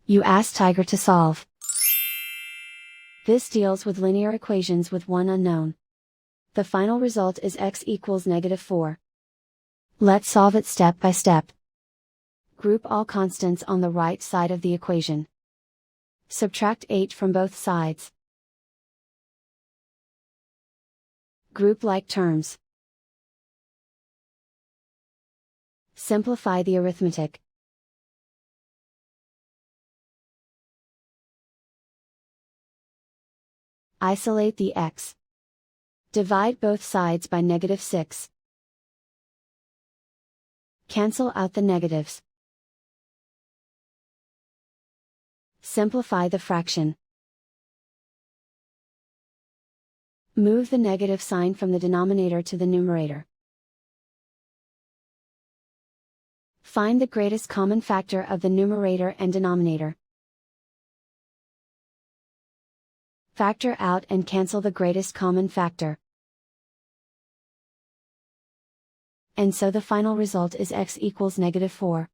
You ask Tiger to solve. This deals with linear equations with one unknown. The final result is x equals -4. Let's solve it step by step. Group all constants on the right side of the equation. Subtract 8 from both sides. Group like terms. Simplify the arithmetic. Isolate the x. Divide both sides by -6. Cancel out the negatives. Simplify the fraction. Move the negative sign from the denominator to the numerator. Find the greatest common factor of the numerator and denominator. Factor out and cancel the greatest common factor. And so the final result is x equals -4.